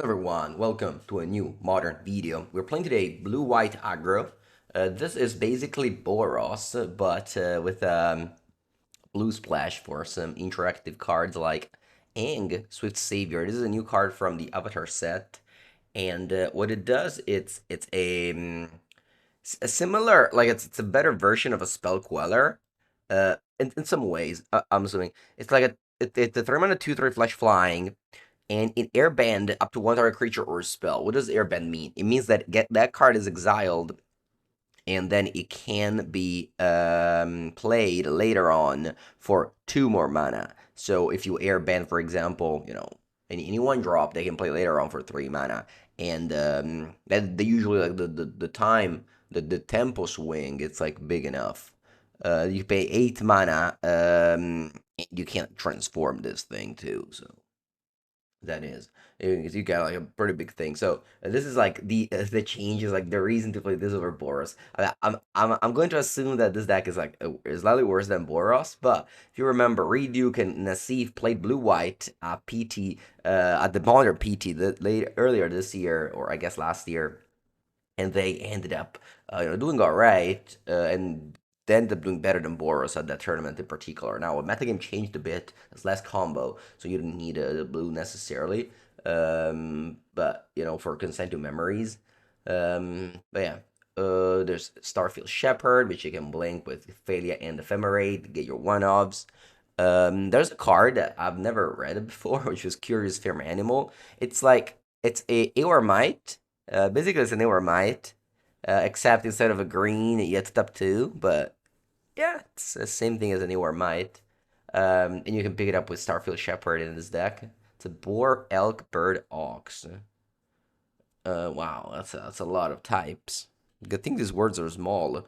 Everyone, welcome to a new modern video. We're playing today blue-white aggro. This is basically Boros, but with blue splash for some interactive cards like Aang, Swift Savior. This is a new card from the Avatar set, and what it does, it's a similar, like it's a better version of a spell queller. In some ways, I'm assuming it's like it's a 3 mana 2/3 flash flying and it airband up to one target creature or spell. What does airband mean? It means that that card is exiled and then it can be played later on for 2 more mana. So if you airband, for example, any one drop, they can play later on for 3 mana. And that they usually like the time the tempo swing, it's like big enough. You pay 8 mana, you can't transform this thing too. So that is, because you got like a pretty big thing. So this is like the changes, like the reason to play this over Boros. I'm going to assume that this deck is like is slightly worse than Boros, but if you remember, Reduke and Nassif played blue white PT at the modern PT earlier this year, or I guess last year, and they ended up doing all right, and they ended up doing better than Boros at that tournament in particular. Now, metagame changed a bit. It's less combo, so you didn't need a blue necessarily. But for consent to memories. But yeah, there's Starfield Shepherd, which you can blink with Thalia and Ephemerate to get your one-offs. There's a card that I've never read before, which was Curious Firm Animal. It's a Aormite. Basically, it's an Aormite, except instead of a green, you get up two. But yeah, it's the same thing as an Aormite. And you can pick it up with Starfield Shepherd in this deck. It's a boar, elk, bird, ox. Wow, that's a lot of types. Good thing these words are small.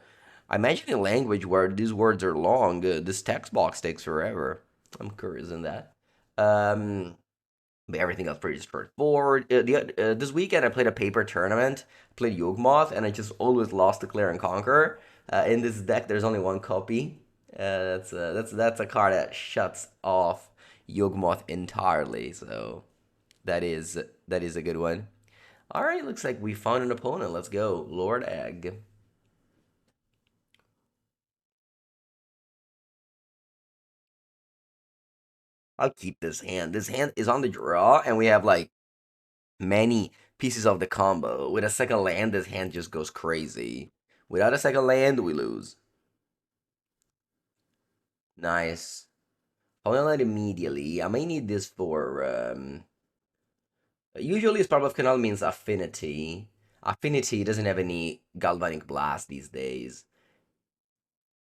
I imagine a language where these words are long, this text box takes forever. I'm curious in that. Um, but everything else pretty straightforward. This weekend I played a paper tournament, played Yawgmoth, and I just always lost to Clear and Conquer. In this deck, there's only one copy. That's a card that shuts off Yawgmoth entirely. So that is that is a good one. All right, looks like we found an opponent. Let's go, Lord Egg. I'll keep this hand. This hand is on the draw, and we have like many pieces of the combo. With a second land, this hand just goes crazy. Without a second land, we lose. Nice. I'll land immediately. I may need this for usually Spark of Canal means Affinity. Affinity doesn't have any Galvanic Blast these days.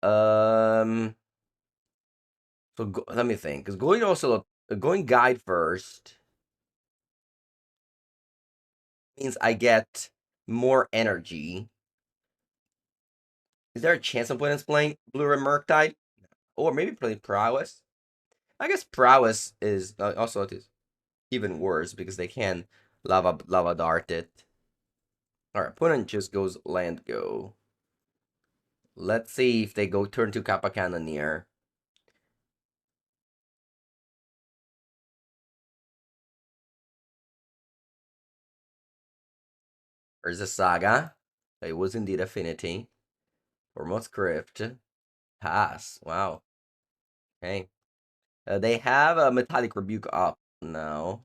Um let me think. Because going guide first means I get more energy. Is there a chance opponent's playing Blue Red Murktide? Or maybe playing Prowess? I guess Prowess is also it is even worse because they can lava dart it. Our opponent just goes land go. Let's see if they go turn to Kappa Cannoneer. There's a Saga. It was indeed Affinity. Foremost Crypt. Pass. Wow. Okay. They have a Metallic Rebuke up now.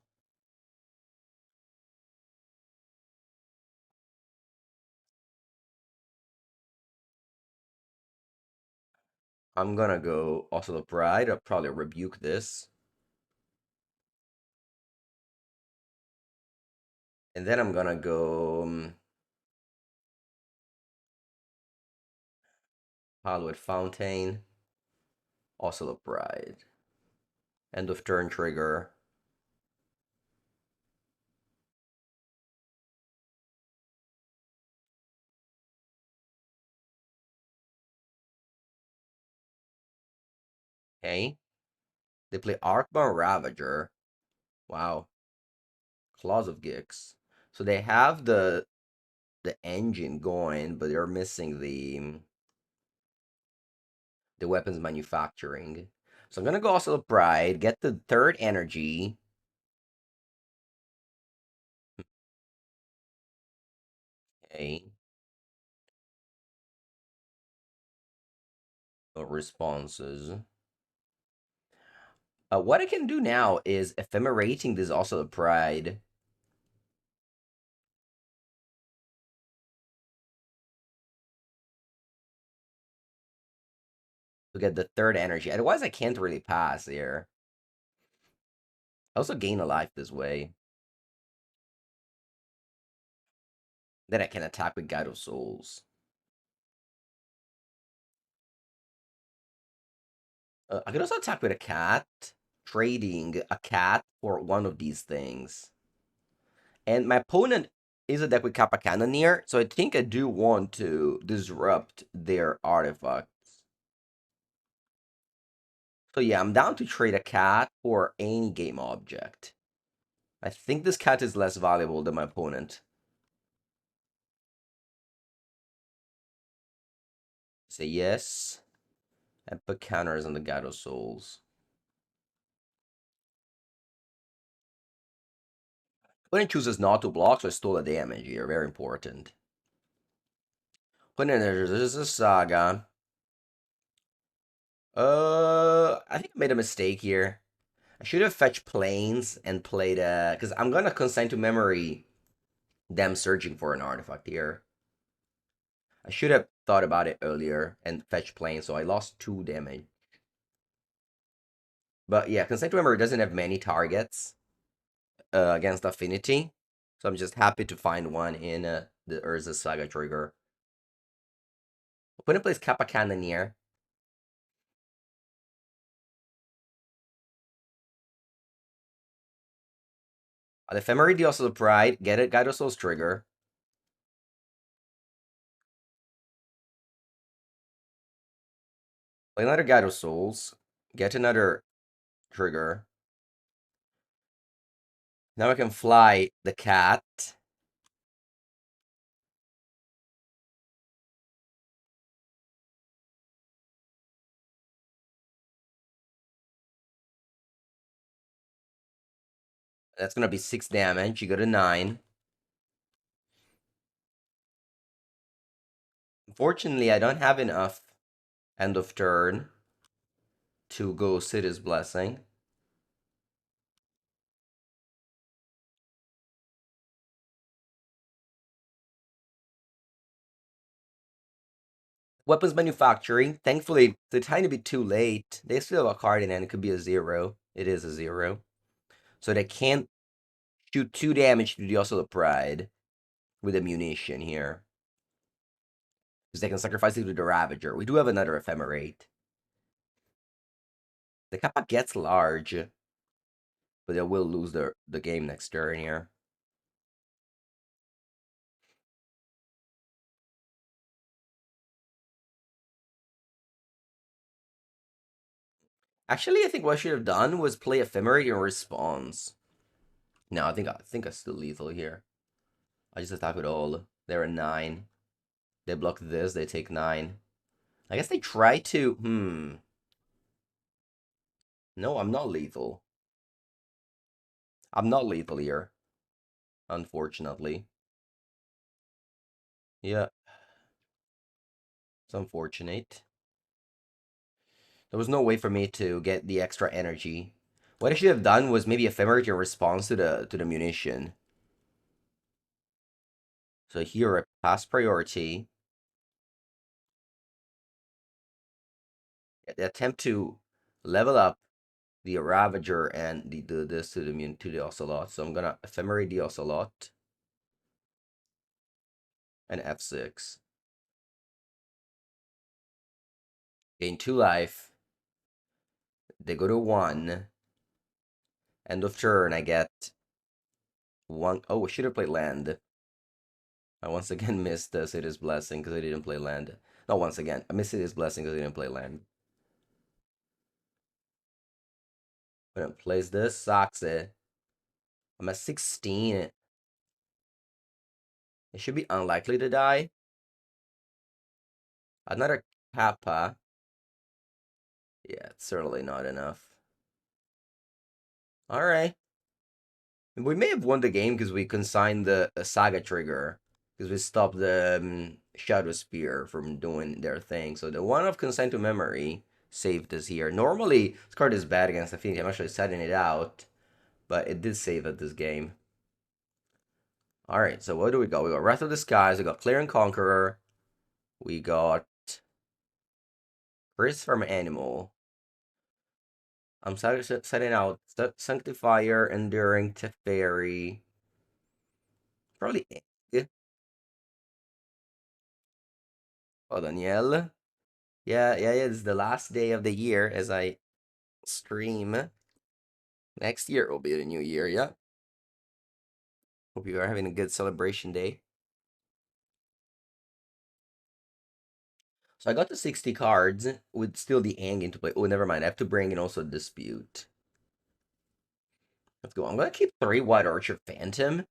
I'm gonna go also the Pride. I'll probably rebuke this. And then I'm gonna go Hallowed Fountain. Also the Pride. End of turn trigger. Okay. They play Arcbound Ravager. Wow. Claws of Gix. So they have the engine going, but they're missing the weapons manufacturing. So I'm gonna go also the Pride, get the third energy. Okay. No responses. What I can do now is ephemerating this also the pride to get the third energy. Otherwise, I can't really pass here. I also gain a life this way. Then I can attack with Guide of Souls. I could also attack with a cat, trading a cat for one of these things. And my opponent is a deck with Kappa Cannoneer, so I think I do want to disrupt their artifacts. So yeah, I'm down to trade a cat for any game object. I think this cat is less valuable than my opponent. Say yes, and put counters on the God of Souls. Opponent chooses not to block, so I stole the damage here. Very important. Opponent, this is a Saga. I think I made a mistake here. I should have fetched planes and played because I'm gonna consign to memory them searching for an artifact here. I should have thought about it earlier and fetched planes, so I lost 2 damage. But yeah, consign to memory doesn't have many targets against Affinity, so I'm just happy to find one in the Urza Saga trigger. Opponent plays Kappa Cannoneer. The Ephemerate deals also the Pride, get it, Guide of Souls trigger. Play another Guide of Souls, get another trigger. Now I can fly the cat. That's gonna be 6 damage. You go to 9. Unfortunately, I don't have enough end of turn to go City's Blessing. Weapons manufacturing. Thankfully, it's a tiny bit too late. They still have a card in hand. It could be a 0. It is a 0. So they can't shoot 2 damage to the also the Pride with a munition here. Because they can sacrifice it to the Ravager. We do have another Ephemerate. The Kappa gets large, but they will lose the game next turn here. Actually, I think what I should have done was play Ephemerate in response. No, I think I'm still lethal here. I just attack with all. They're a 9. They block this, they take 9. I guess they try to... No, I'm not lethal. I'm not lethal here, unfortunately. Yeah, it's unfortunate. There was no way for me to get the extra energy. What I should have done was maybe Ephemerate in response to the munition. So here, I pass priority. They attempt to level up the Ravager and this to the Ocelot. So I'm gonna Ephemerate the Ocelot and F6. Gain 2 life. They go to 1. End of turn, I get 1. Oh, I should have played land. I once again missed City's Blessing because I didn't play land. Not once again. I missed City's Blessing because I didn't play land. When it plays this, sucks it. I'm at 16. It should be unlikely to die. Another Kappa. Yeah, it's certainly not enough. Alright. We may have won the game because we consigned the Saga trigger. because we stopped the Shadow Spear from doing their thing. So the one of Consign to Memory saved us here. Normally, this card is bad against Affinity. I'm actually setting it out, but it did save at this game. Alright, so what do we got? We got Wrath of the Skies, we got Clear and Conqueror, we got Curse from Animal. I'm setting out Sanctifier, Enduring, Teferi. Probably Aang. Oh, Danielle. Yeah. It's the last day of the year as I stream. Next year will be the new year, yeah. Hope you are having a good celebration day. So I got the 60 cards with still the Aang into play. Oh, never mind. I have to bring in also Dispute. Let's go. I'm gonna keep 3 White Archer Phantom.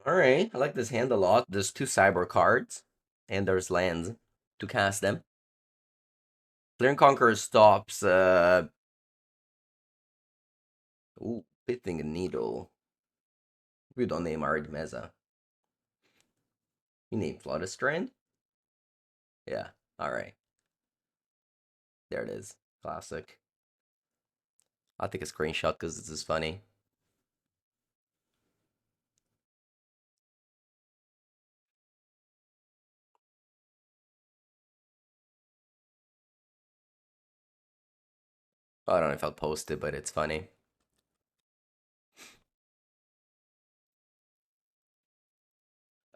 Alright, I like this hand a lot. There's 2 Cyber cards, and there's lands to cast them. Clear and Conqueror stops, ooh, Pithing Needle. We don't name our Meza. You name Strand? Yeah, alright. There it is. Classic. I'll take a screenshot because this is funny. I don't know if I'll post it, but it's funny.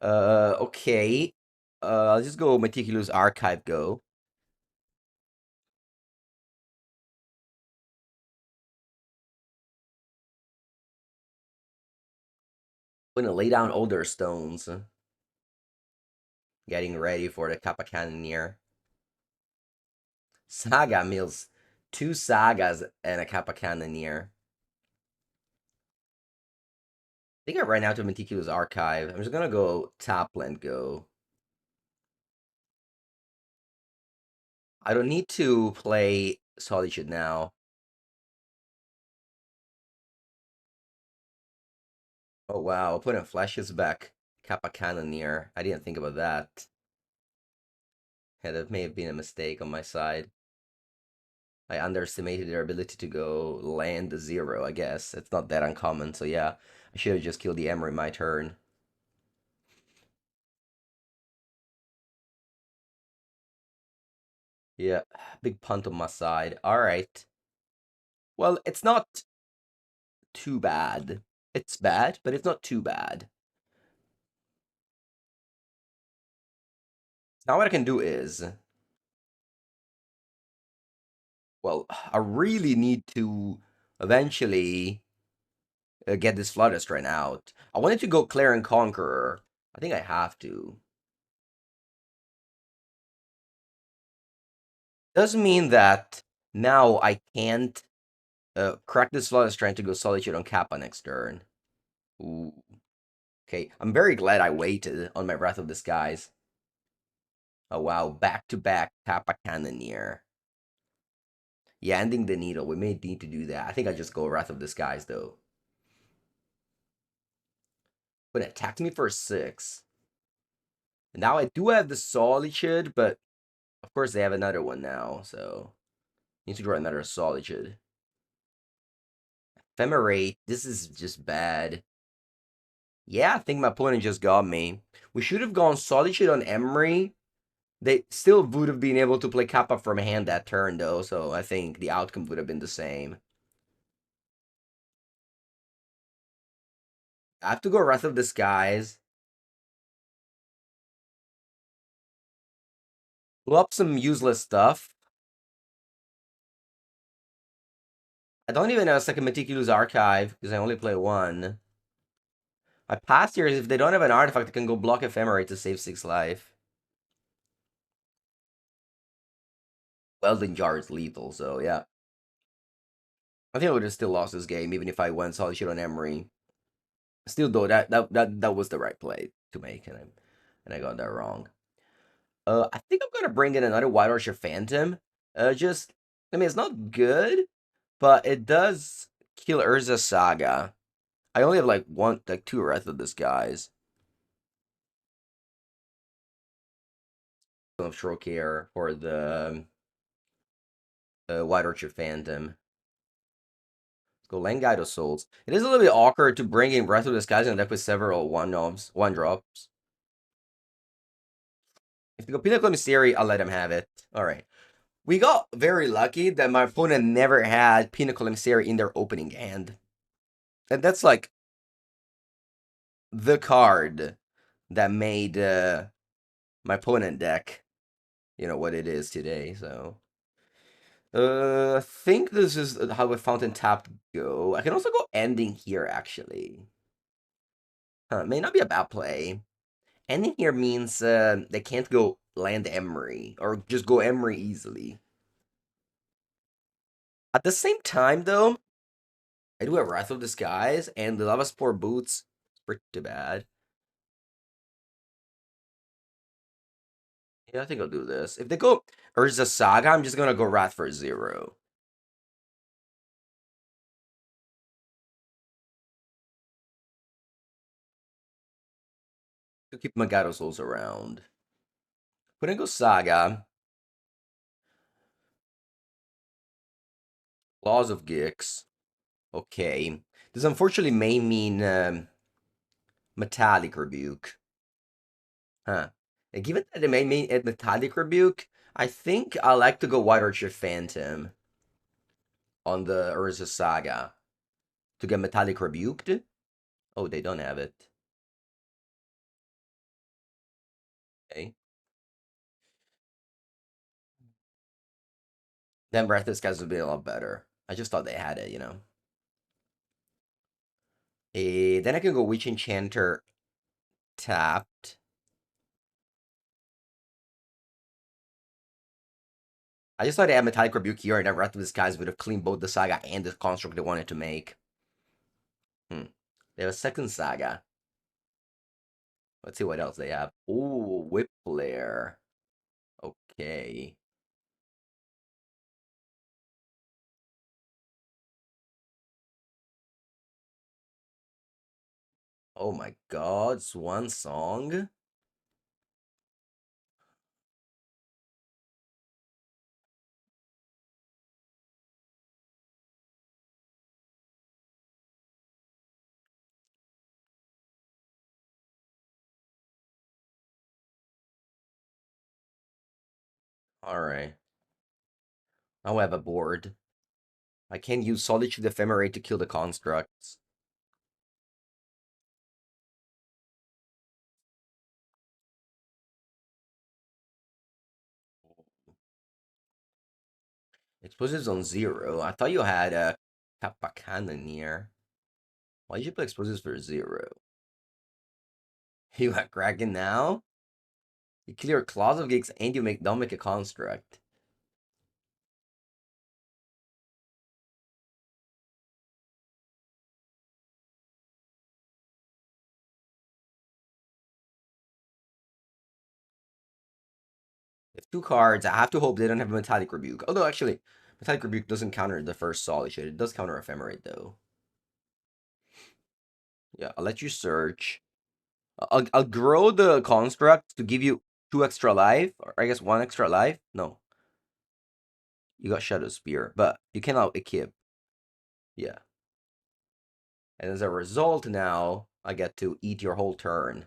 Okay. I'll just go Meticulous Archive Go. I'm gonna lay down older stones. Getting ready for the Kappa Cannoneer. Saga mills 2 sagas and a Kappa Cannoneer. I think I ran out of Meticulous Archive. I'm just gonna go Tapland Go. I don't need to play Solitude now. Oh wow, opponent flashes back Kappa Cannoneer. I didn't think about that. Yeah, that may have been a mistake on my side. I underestimated their ability to go land 0, I guess. It's not that uncommon, so yeah. I should have just killed the Emery my turn. Yeah, big punt on my side. Alright. Well, it's not too bad. It's bad, but it's not too bad. Now what I can do is... Well, I really need to eventually get this Flutterstrain out. I wanted to go Clear and Conqueror. I think I have to. Doesn't mean that now I can't crack this Flutterstrain to go Solitude on Kappa next turn. Ooh. Okay, I'm very glad I waited on my Wrath of Disguise. Oh wow, back-to-back Kappa Cannoneer. Yeah, ending the needle. We may need to do that. I think I just go Wrath of Disguise though. But it attacked me for 6. Now I do have the Solitude, but of course they have another one now, so need to draw another Solitude. Ephemerate, this is just bad. Yeah, I think my opponent just got me. We should have gone Solitude on Emery. They still would have been able to play Kappa from hand that turn, though, so I think the outcome would have been the same. I have to go Wrath of Disguise. Pull up some useless stuff. I don't even know it's like a Meticulous Archive, because I only play 1. My past here is if they don't have an artifact, I can go block Ephemerate to save 6 life. Welding Jar is lethal, so yeah. I think I would have still lost this game, even if I went Solitude on Emery. Still, though, that was the right play to make, and I got that wrong. I think I'm gonna bring in another White Archer Phantom. Just I mean, it's not good, but it does kill Urza Saga. I only have like one, like two Wrath of Disguise. Of Shrokir for the White Orchid Phantom. Let's go Langaido Souls. It is a little bit awkward to bring in Breath of Disguise in a deck with several one drops. If they go Pinnacle Mystery, I'll let him have it. Alright. We got very lucky that my opponent never had Pinnacle Emissary in their opening hand. And that's like the card that made my opponent deck, what it is today. So I think this is how a Fountain Tap go. I can also go Ending here, actually. May not be a bad play. Ending here means they can't go land Emery, or just go Emery easily. At the same time, though, I do have Wrath of Disguise, and the Lava Spore Boots is pretty bad. Yeah, I think I'll do this. If they go Urza Saga, I'm just gonna go Wrath for 0. To keep Magato Souls around. Gonna go Saga. Laws of Gix. Okay. This unfortunately may mean Metallic Rebuke. Huh. And given that it may mean a Metallic Rebuke, I think I like to go White Orchid Phantom on the Urza Saga to get Metallic Rebuked. Oh, they don't have it. Okay. Then Breath of Disguise would be a lot better. I just thought they had it. Then I can go Witch Enchanter tapped. I just thought they had Metallic Rebuke here, and then Wrath of Disguise would have cleaned both the Saga and the construct they wanted to make. They have a second Saga. Let's see what else they have. Ooh, Whip Flare. Okay. Oh my god, Swan Song? Alright. Now I have a board. I can use Solitude Ephemerate to kill the constructs. Explosives on 0. I thought you had a Kappa Cannon here. Why did you play explosives for 0? You got Kraken now? You clear Claws of Gigs and you don't make a construct. If two cards, I have to hope they don't have a Metallic Rebuke. Although, actually, Metallic Rebuke doesn't counter the first Solitude. It does counter Ephemerate, though. Yeah, I'll let you search. I'll grow the construct to give you 2 extra life, or I guess 1 extra life. No, you got Shadow Spear, but you cannot equip. Yeah. And as a result, now I get to eat your whole turn.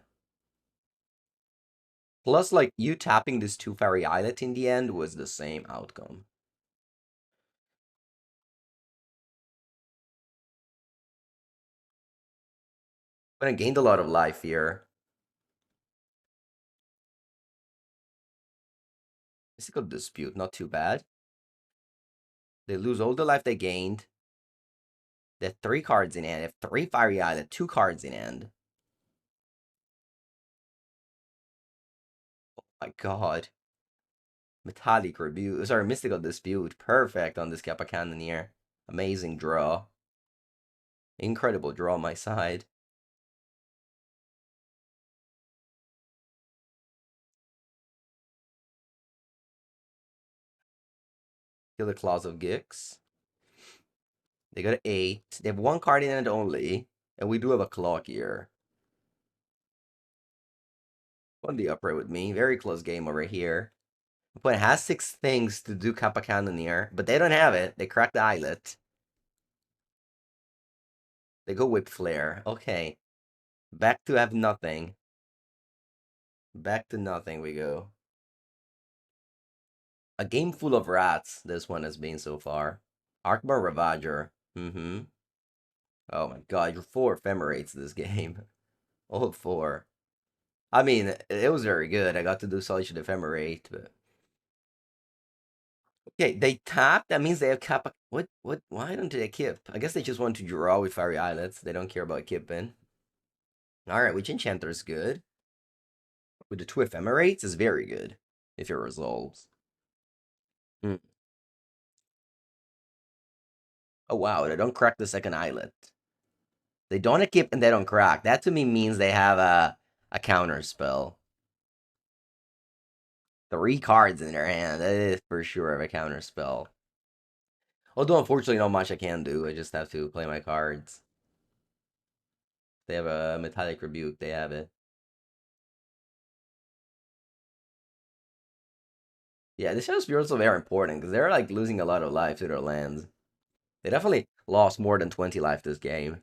Plus, like, you tapping this 2 Fairy Islet in the end was the same outcome. But I gained a lot of life here. Mystical Dispute, not too bad. They lose all the life they gained. They have 3 cards in hand. They have 3 Fiery Islet, 2 cards in hand. Oh my god. Metallic Rebuke. Sorry, Mystical Dispute. Perfect on this Kappa Cannoneer. Amazing draw. Incredible draw on my side. Kill the Claws of Gix. They got 8. They have one card in hand only. And we do have a clock here. On the upright with me. Very close game over here. Opponent has 6 things to do Kappa Cannoneer, but they don't have it. They crack the eyelet. They go Whip Flare. Okay. Back to have nothing. Back to nothing we go. A game full of rats, this one has been so far. Arkbar Ravager. Mm-hmm. Oh my god, you're 4 ephemerates this game. All 4. I mean, it was very good. I got to do Solitude Ephemerate, but... Okay, they tap. That means they have Kappa... What? Why don't they kip? I guess they just want to draw with Fiery Islets. They don't care about kipping. Alright, Witch Enchanter is good. With the 2 ephemerates is very good. If it resolves. Hmm. Oh wow, they don't crack the second islet. They don't equip and they don't crack. That to me means they have a counter spell. 3 cards in their hand. That is for sure a counter spell. Although unfortunately not much I can do. I just have to play my cards. They have a Metallic Rebuke, they have it. Yeah, this shows also very important because they're like losing a lot of life to their lands. They definitely lost more than 20 life this game.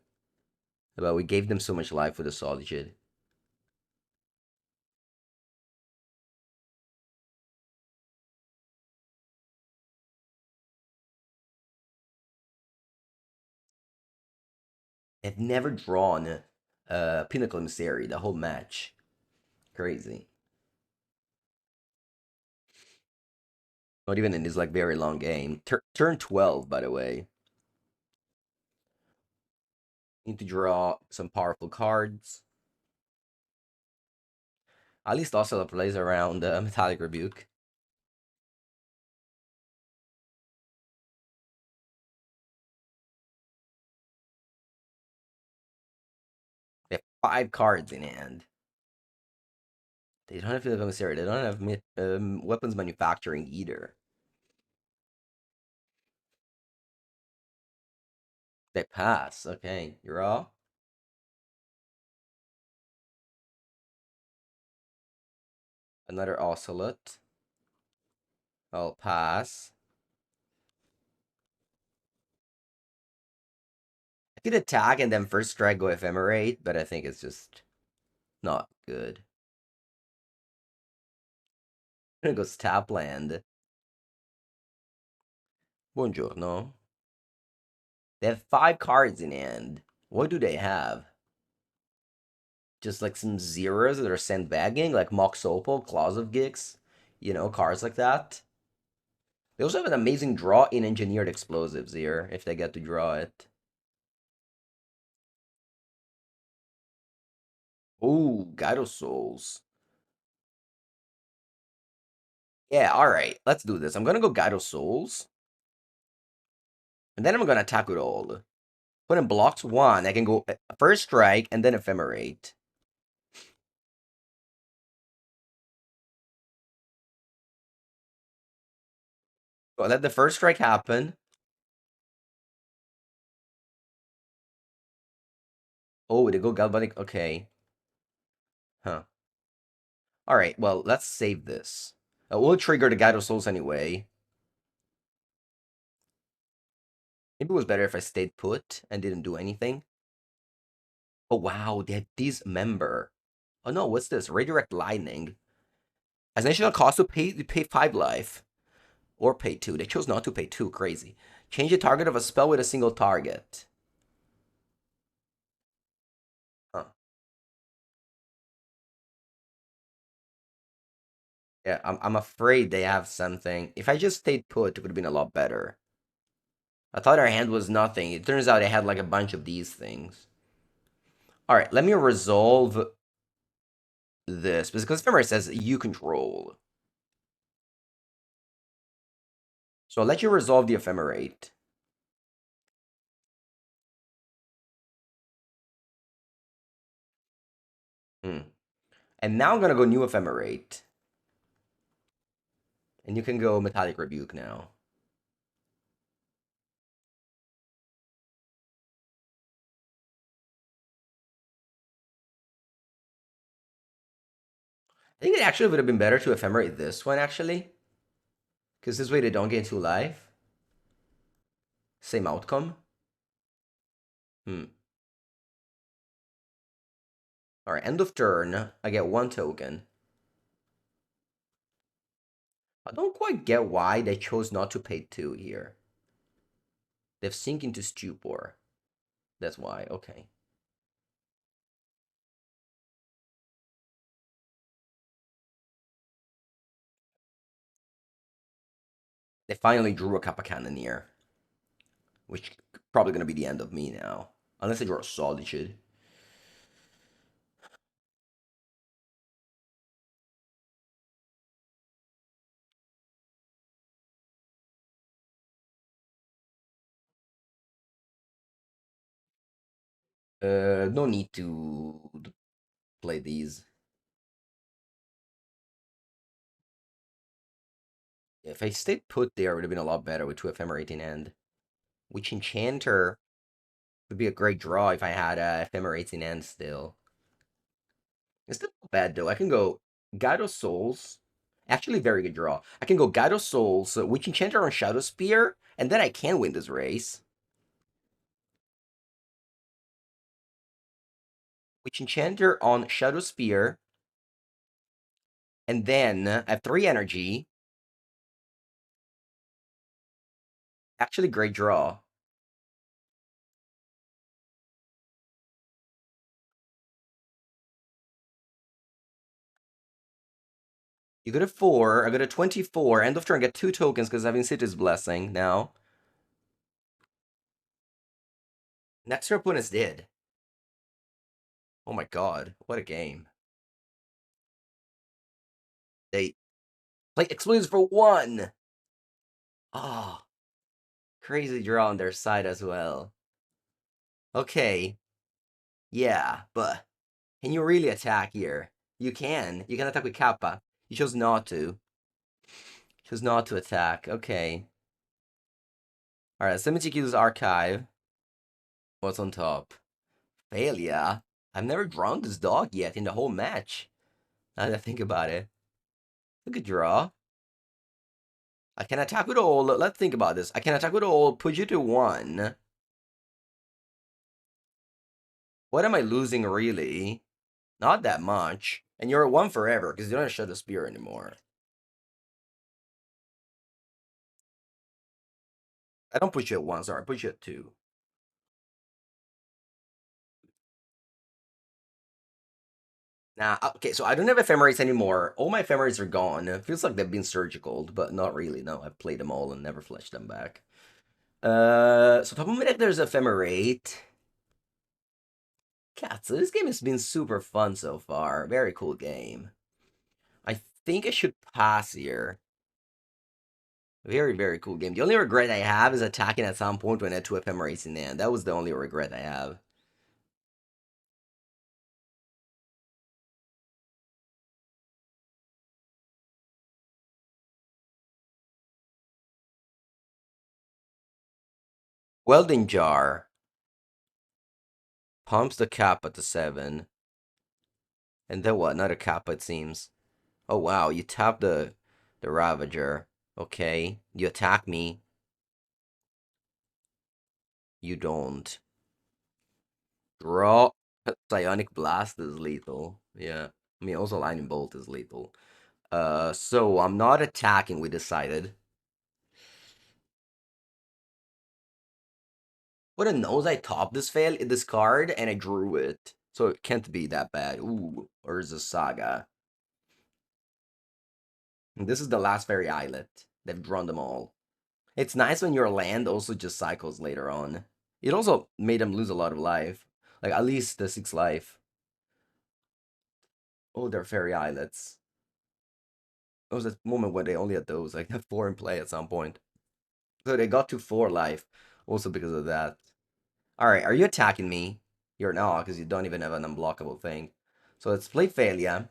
But we gave them so much life with the Solitude. They've never drawn Pinnacle Emissary the whole match. Crazy. Not even in this like very long game. Turn 12, by the way. Need to draw some powerful cards. At least also plays around Metallic Rebuke. They have 5 cards in hand. They don't have Pinnacle Emissary. They don't have weapons manufacturing either. They pass. Okay, you're all. Another Ocelot. I'll pass. I could attack and then first strike go Ephemerate, but I think it's just not good. I'm gonna go tap land. Buongiorno. They have 5 cards in hand. What do they have? Just like some zeros that are sandbagging, like Mox Opal, Claws of Gix, cards like that. They also have an amazing draw in Engineered Explosives here, if they get to draw it. Oh, Gyro Souls. Yeah, alright, let's do this. I'm gonna go Gyro Souls. And then I'm gonna attack with all. Put in blocks 1, I can go first strike and then Ephemerate. So let the first strike happen. Oh, they go Galvanic. Okay. Huh. Alright, well, let's save this. We'll trigger the Guide of Souls anyway. Maybe it was better if I stayed put and didn't do anything. Oh, wow, they have Dismember. Oh no, what's this? Redirect Lightning. As an additional cost to pay 5 life. Or pay 2. They chose not to pay 2. Crazy. Change the target of a spell with a single target. Huh. Yeah, I'm afraid they have something. If I just stayed put, it would have been a lot better. I thought our hand was nothing. It turns out they had like a bunch of these things. All right, let me resolve this because Ephemerate says you control. So I'll let you resolve the Ephemerate. Hmm. And now I'm gonna go new Ephemerate. And you can go Metallic Rebuke now. I think it actually would have been better to ephemerate this one, actually. Because this way they don't get 2 life. Same outcome. Hmm. Alright, end of turn. I get 1 token. I don't quite get why they chose not to pay 2 here. They've sink into stupor. That's why, okay. They finally drew a Kappa Cannoneer. Which probably gonna be the end of me now. Unless they draw a Solitude. No need to play these. If I stayed put there, it would have been a lot better with 2 Ephemerating End. Which Enchanter would be a great draw if I had a Ephemerating End still. It's still not bad though. I can go Guide of Souls. Actually, very good draw. I can go Guide of Souls, Witch Enchanter on Shadow Spear, and then I can win this race. Witch Enchanter on Shadow Spear, and then I have 3 energy. Actually, great draw. You go to 4, I go to 24. End of turn, get 2 tokens because having City's Blessing now. Next your opponent's dead. Oh my god, what a game. They play Explosions for 1. Oh, crazy draw on their side as well. Okay, yeah, but can you really attack here? You can. You can attack with Kappa. You chose not to. Chose not to attack. Okay. Alright, MTGO's Archive. What's on top? Failure? I've never drawn this dog yet in the whole match. Now that I think about it. Look at draw. I can attack with all. Let's think about this. I can attack with all, put you to 1. What am I losing really? Not that much. And you're at 1 forever because you don't shut the spear anymore. I don't put you at 1, sorry. I put you at 2. Nah, okay, so I don't have ephemerates anymore. All my ephemerates are gone. It feels like they've been surgical, but not really. No, I've played them all and never fleshed them back. So top of my deck, there's ephemerate. God, so this game has been super fun so far. Very cool game. I think I should pass here. Very, very cool game. The only regret I have is attacking at some point when I had 2 ephemerates in hand. That was the only regret I have. Welding Jar pumps the Kappa to 7. And then what? Another Kappa, it seems. Oh, wow. You tap the Ravager. Okay. You attack me. You don't. Draw. Psionic Blast is lethal. Yeah. I mean, also Lightning Bolt is lethal. So I'm not attacking, we decided. What a nose, I topped this card and I drew it. So it can't be that bad. Ooh, Urza Saga. And this is the last fairy islet. They've drawn them all. It's nice when your land also just cycles later on. It also made them lose a lot of life. Like at least the 6 life. Oh, they're fairy islets. There was a moment when they only had those, like 4 in play at some point. So they got to 4 life, also because of that. Alright, are you attacking me? You're not, because you don't even have an unblockable thing. So let's play Failure.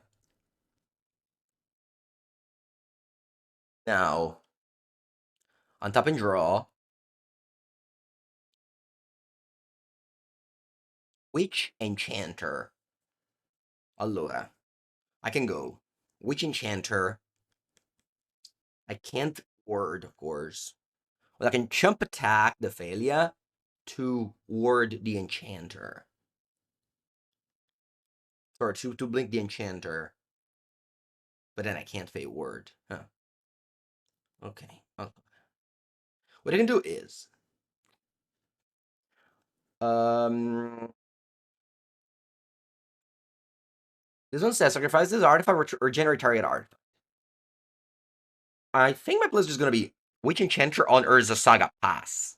Now, untap and draw. Witch Enchanter. Allora, I can go Witch Enchanter. I can't ward, of course. But I can chump attack the Thalia to ward the Enchanter. Or to blink the Enchanter. But then I can't Fey ward. Huh. Okay. What I can do is... This one says, sacrifice this artifact or regenerate target artifact. I think my play is just going to be Witch Enchanter on Urza Saga Pass.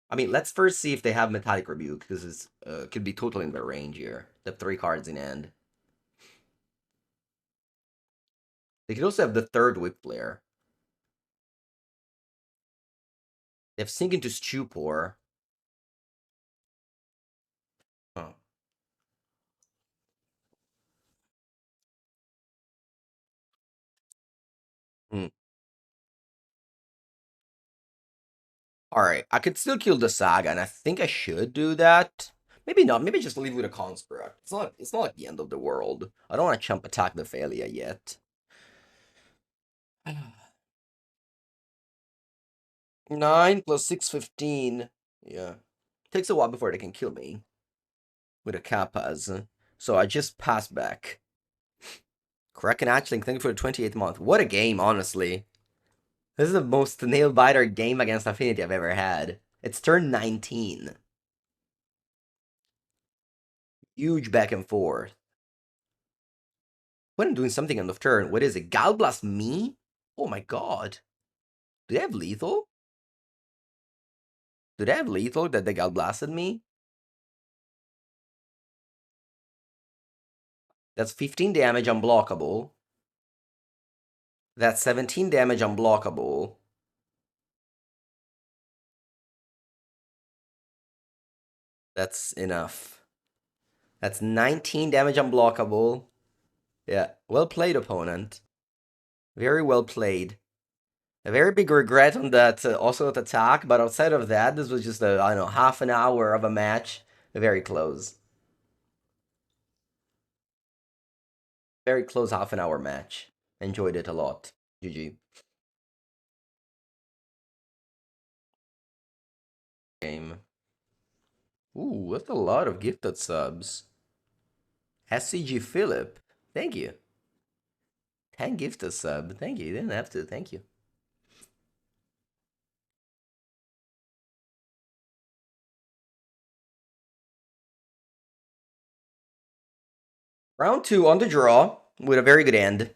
I mean, let's first see if they have Metallic Rebuke. This is could be totally in their range here. They have 3 cards in hand. They could also have the 3rd Whip Flare. They have Sink into Stupor. Huh. Hmm. Alright, I could still kill the Saga, and I think I should do that. Maybe not. Maybe just leave with a Construct. It's not like the end of the world. I don't want to chump attack the Thalia yet. 9 plus 6, 15. Yeah. Takes a while before they can kill me. With a Kappas. So I just pass back. Kraken Hatchling, thank you for the 28th month. What a game, honestly. This is the most nail-biter game against Affinity I've ever had. It's turn 19. Huge back and forth. When I'm doing something on the turn, what is it? Galblast me? Oh my god. Do they have lethal? Do they have lethal that they Galblasted me? That's 15 damage unblockable. That's 17 damage unblockable. That's enough. That's 19 damage unblockable. Yeah, well played, opponent. Very well played. A very big regret on that also attack, but outside of that, this was just a, I don't know, half an hour of a match. Very close. Very close half an hour match. Enjoyed it a lot. GG. Game. Ooh, that's a lot of gifted subs. SCG Philip. Thank you. 10 gifted sub. Thank you. You didn't have to. Thank you. Round 2 on the draw with a very good end.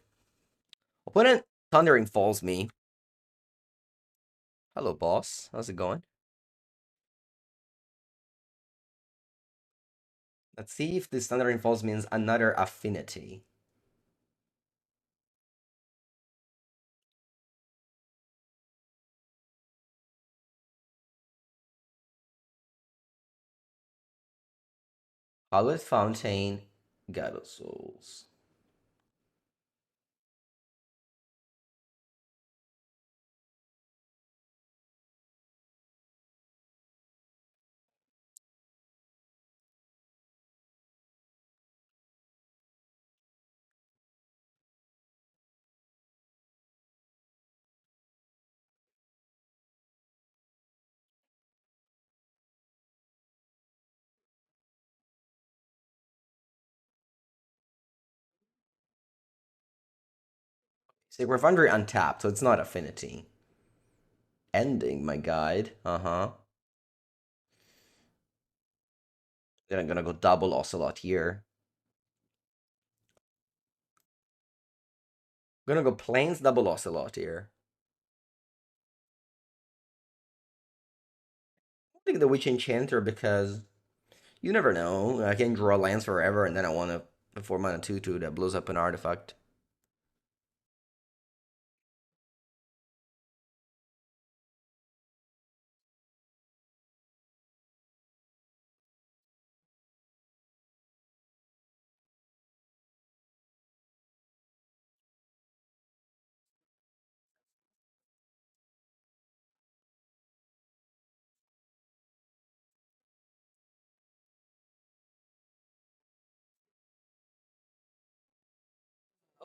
Opponent Thundering Falls me. Hello, boss. How's it going? Let's see if this Thundering Falls means another Affinity. Hallowed Fountain, God of Souls. Sacred Foundry untapped, so it's not Affinity. Ending my guide. Uh-huh. Then I'm gonna go double Ocelot here. I'm gonna go Plains double Ocelot here. I think the Witch Enchanter because you never know. I can draw lands forever and then I want a 4-mana 2/2 that blows up an artifact.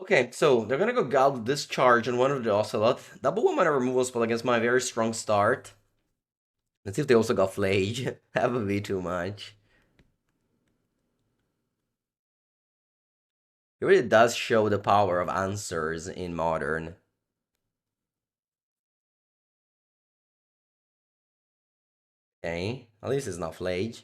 Okay, so they're gonna go Gald Discharge on one of the Ocelot. Double one mana removal spell against my very strong start. Let's see if they also got Flage. That would be too much. It really does show the power of answers in Modern. Okay, at least it's not Flage.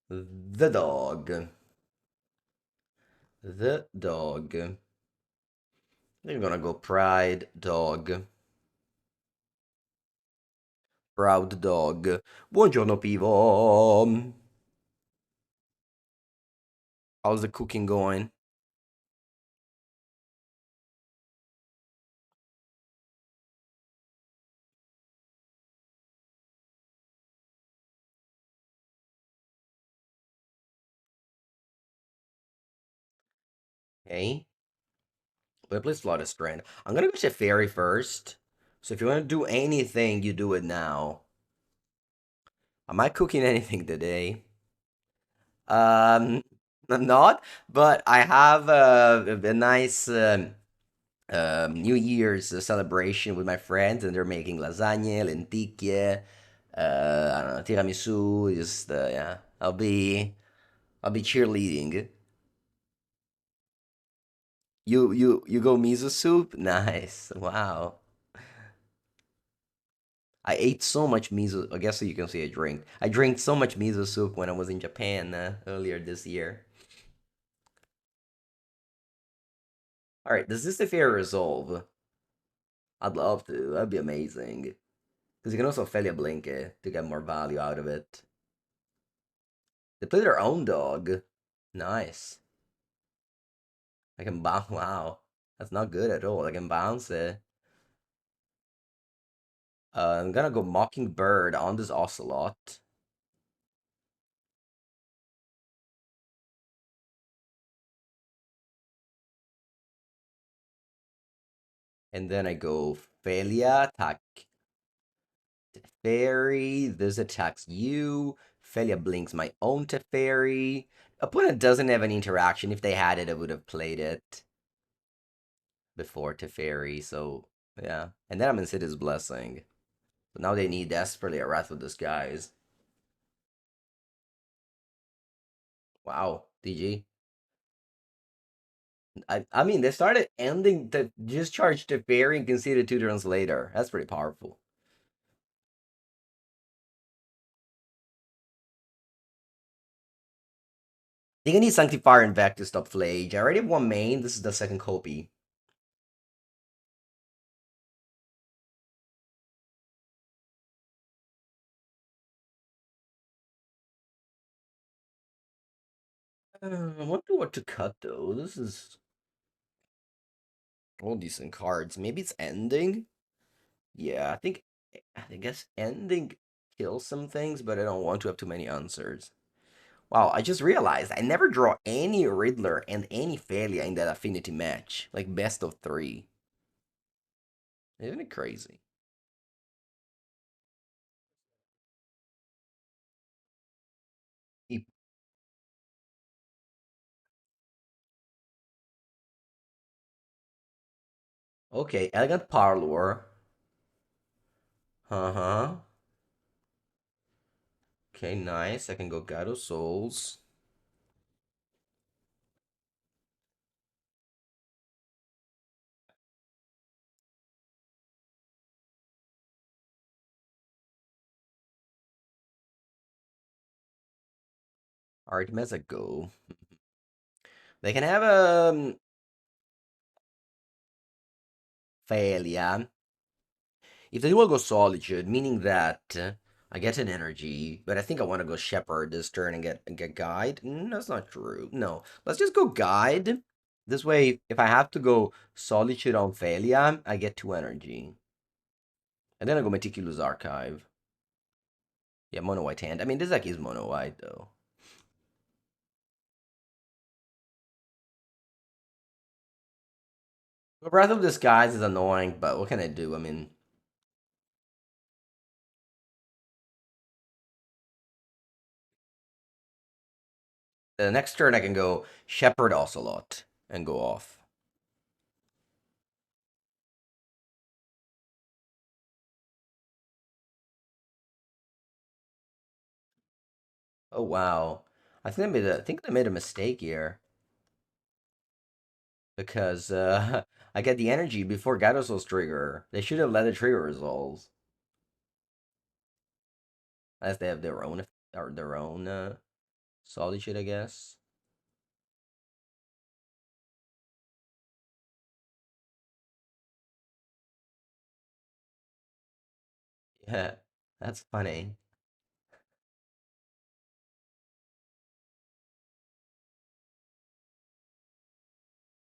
The dog. The dog. They're gonna go Pride Dog. Proud Dog. Buongiorno, Pivo. How's the cooking going? Okay. But play Slaughter Strand. I'm gonna go to Fairy first. So if you want to do anything, you do it now. Am I cooking anything today? Um, I'm not, but I have a nice New Year's celebration with my friends, and they're making lasagna, lenticchie, I don't know, tiramisu. Just yeah, I'll be cheerleading. You go miso soup? Nice. Wow. I ate so much miso. I guess you can say I drink. I drank so much miso soup when I was in Japan earlier this year. All right, does this affair resolve? I'd love to. That'd be amazing. Because you can also Felia Blinke to get more value out of it. They play their own dog. Nice. I can bounce. Wow. That's not good at all. I can bounce it. I'm gonna go Mockingbird on this Ocelot. And then I go Felia, attack Teferi. This attacks you. Felia blinks my own Teferi. Opponent doesn't have any interaction. If they had it, I would have played it before Teferi. So, yeah. And then I'm in City's Blessing. So now they need desperately a Wrath of Disguise. Wow, DG. I mean, they started ending the discharge Teferi and conceded 2 turns later. That's pretty powerful. I think I need Sanctifier and Vec to stop Flage. I already have one main. This is the second copy. I wonder what to cut though. This is all decent cards. Maybe it's ending. Yeah, I guess ending kills some things, but I don't want to have too many answers. Wow, I just realized I never draw any Riddler and any failure in that affinity match. Like best of three. Isn't it crazy? E- Okay, Elegant Parlor. Uh-huh. Okay, nice. I can go God of Souls. Artemis a go. They can have failure. If they will go Solitude, meaning that I get an energy, but I think I want to go Shepherd this turn and get Guide. That's not true. No, let's just go Guide. This way, if I have to go Solitude on failure, I get 2 energy. And then I go Meticulous Archive. Yeah, mono white hand. I mean, this deck is mono white though. But Breath of Disguise is annoying, but what can I do? I mean, Next turn I can go Shepherd Ocelot and go off. Oh wow. I think they made a mistake here because I get the energy before Gyarados trigger. They should have let the trigger resolve. As they have their own or their own solitude, I guess. Yeah, that's funny.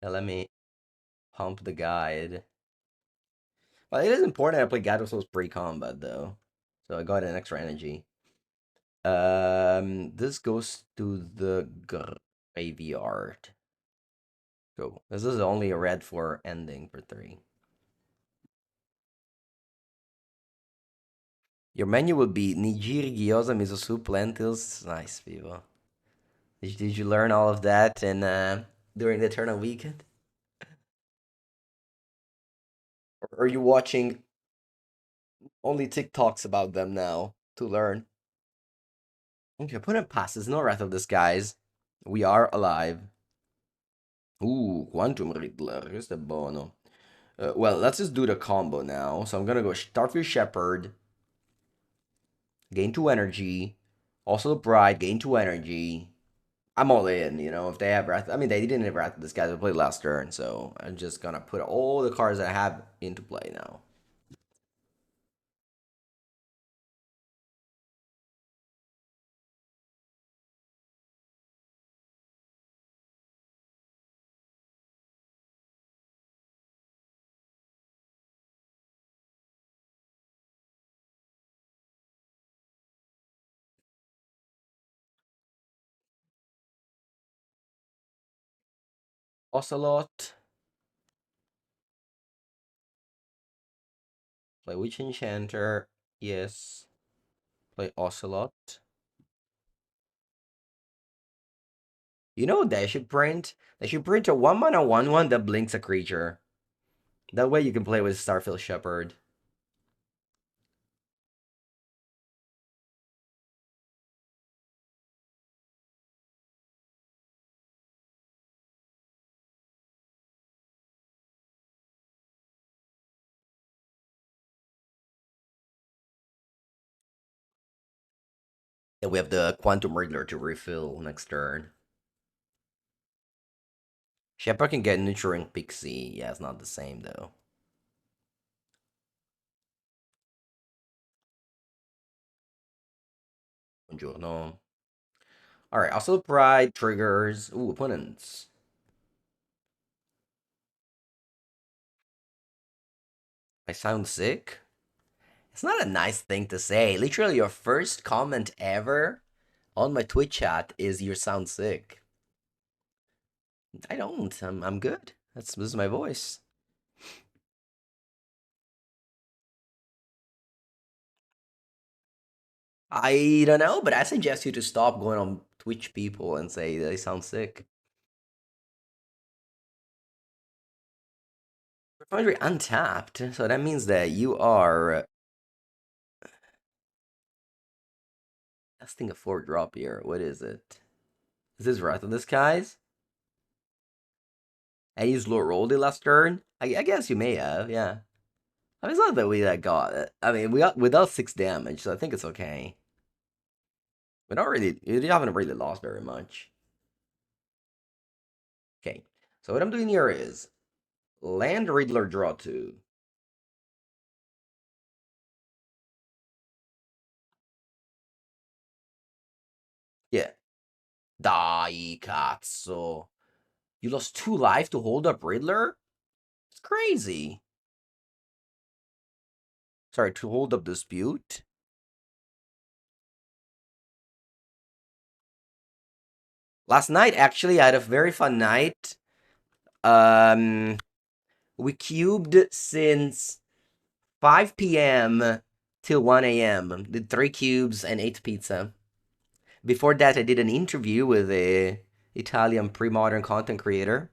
Yeah, let me pump the guide. Well, it is important I play Gyarados pre-combat though, so I got an extra energy. This goes to the graveyard. Go. This is only a red for ending for 3. Your menu will be nigiri, gyoza, miso soup, lentils. Nice, people. Did you learn all of that and during the Eternal Weekend? Or are you watching only TikToks about them now to learn? Okay, opponent passes. No Wrath of the Skies. We are alive. Quantum Riddler. Questo è buono. Well, let's just do the combo now. So I'm gonna go start with Shepherd. Gain 2 energy. Also the Bride. Gain 2 energy. I'm all in, if they have Wrath. I mean, they didn't have Wrath of the Skies. They played last turn, so I'm just gonna put all the cards I have into play now. Ocelot. Play Witch Enchanter. Yes. Play Ocelot. You know what they should print? They should print a 1-mana 1/1 that blinks a creature. That way you can play with Starfield Shepherd. And we have the Quantum Riddler to refill next turn. Shepherd can get Nurturing Pixie. Yeah, it's not the same though. Buongiorno. Alright, also Pride triggers. Ooh, opponents. I sound sick? It's not a nice thing to say. Literally, your first comment ever on my Twitch chat is you sound sick. I don't. I'm good. This is my voice. I don't know, but I suggest you to stop going on Twitch people and say they sound sick. Refinery untapped, so that means that you are testing a 4-drop here. What is it? Is this Wrath of the Skies? I used Lord Roldy last turn? I guess you may have, yeah. I mean, it's not that we got it. I mean, we dealt 6 damage, so I think it's okay. We haven't really lost very much. Okay, so what I'm doing here is Land Riddler draw 2. Yeah. Dai cazzo. You lost 2 life to hold up Riddler? It's crazy. Sorry, to hold up Dispute? Last night, actually, I had a very fun night. We cubed since 5 p.m. till 1 a.m. Did 3 cubes and 8 pizza. Before that, I did an interview with Italian pre-modern content creator.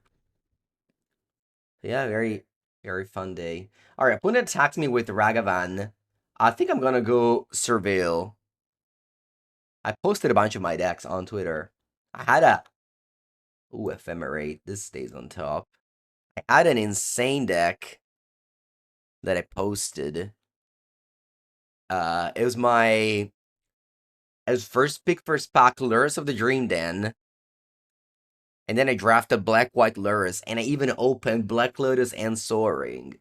Yeah, very, very fun day. All right, opponent attacks me with Ragavan. I think I'm gonna go Surveil. I posted a bunch of my decks on Twitter. I had a Ephemerate. This stays on top. I had an insane deck that I posted. It was my as first pick for Spac Lurrus of the Dream Den. And then I drafted Black White Lurrus, and I even opened Black Lotus and Soaring.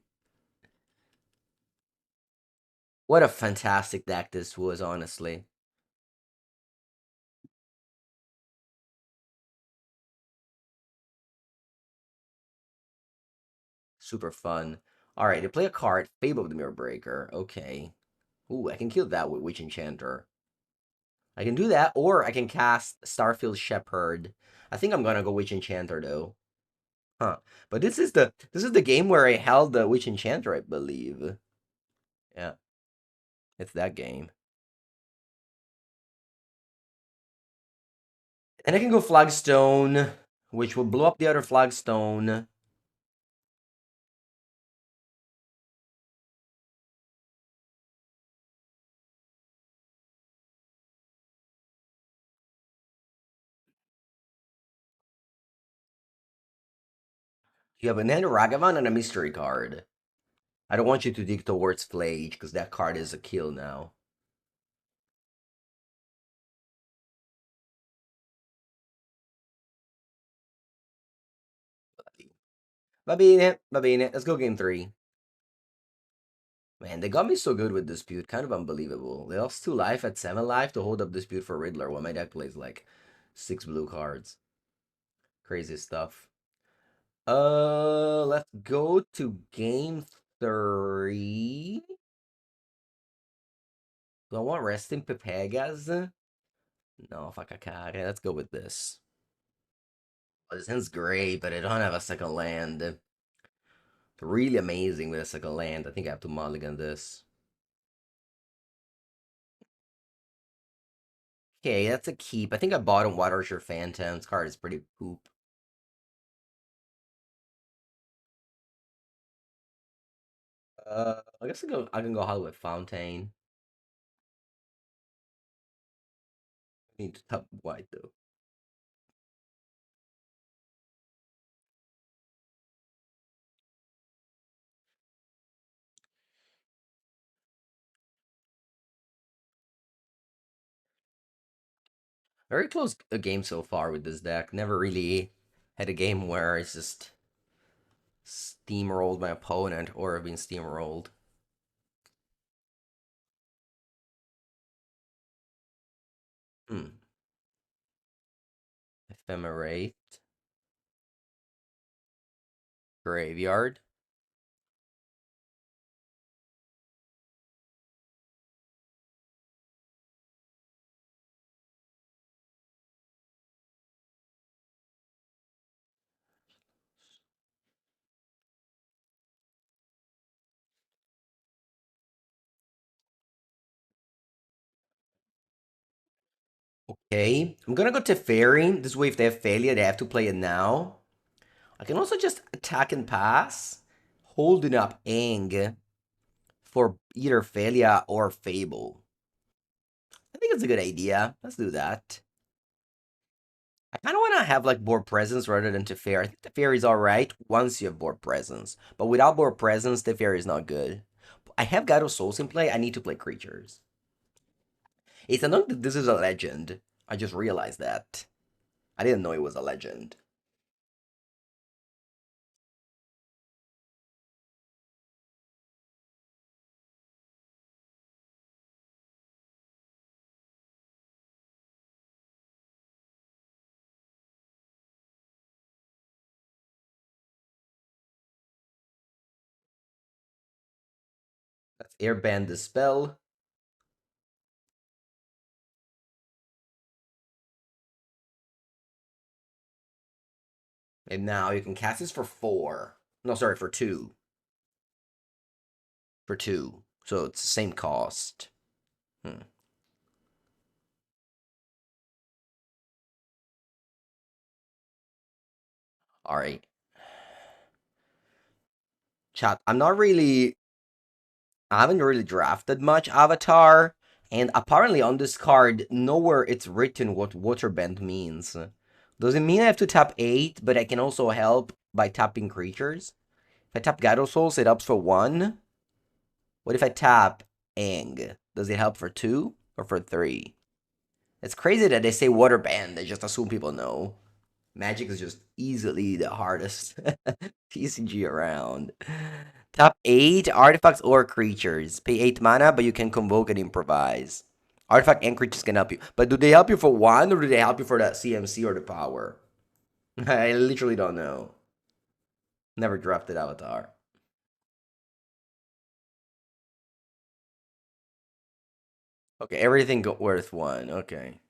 What a fantastic deck this was, honestly. Super fun. Alright, to play a card, Fable of the Mirror Breaker. Okay. Ooh, I can kill that with Witch Enchanter. I can do that, or I can cast Starfield Shepherd. I think I'm gonna go Witch Enchanter though. Huh. But this is the game where I held the Witch Enchanter, I believe. Yeah, it's that game. And I can go Flagstone, which will blow up the other Flagstone. You have an Ragavan and a mystery card. I don't want you to dig towards Flage, because that card is a kill now. Va bene, va bene. Let's go game 3. Man, they got me so good with Dispute. Kind of unbelievable. They lost 2 life at 7 life to hold up Dispute for Riddler when my deck plays like 6 blue cards. Crazy stuff. Let's go to game 3. Do I want Resting Pepegas? No, fuck a cat. Okay, let's go with this. Oh, this hand's great, but I don't have a second land. It's really amazing with a second land. I think I have to mulligan this. Okay, that's a keep. I think I bottom Water Archer Phantom. This card is pretty poop. I guess I can go Hollywood Fountain. I need to top white though. Very close a game so far with this deck. Never really had a game where it's just steamrolled my opponent or have been steamrolled. Hmm. Ephemerate. Graveyard. Okay. I'm gonna go to Fairy. This way, if they have failure, they have to play it now. I can also just attack and pass, holding up Aang for either Failure or Fable. I think it's a good idea. Let's do that. I kind of want to have like board presence rather than Teferi. I think Teferi is alright once you have board presence. But without board presence, Teferi is not good. I have God of Souls in play. I need to play creatures. It's annoying that this is a legend. I just realized that. I didn't know it was a legend. Let's airband the spell. And now you can cast this for 4. No, sorry, for 2. For 2. So it's the same cost. Hmm. All right, chat. I haven't really drafted much Avatar, and apparently on this card, nowhere it's written what Waterbend means. Does it mean I have to tap 8, but I can also help by tapping creatures? If I tap Gyro Souls, it helps for 1. What if I tap Aang? Does it help for 2 or for 3? It's crazy that they say Waterbend. They just assume people know. Magic is just easily the hardest TCG around. Top 8 artifacts or creatures. Pay 8 mana, but you can convoke and improvise. Artifact and creatures can help you. But do they help you for 1 or do they help you for that CMC or the power? I literally don't know. Never drafted Avatar. Okay, everything worth 1. Okay.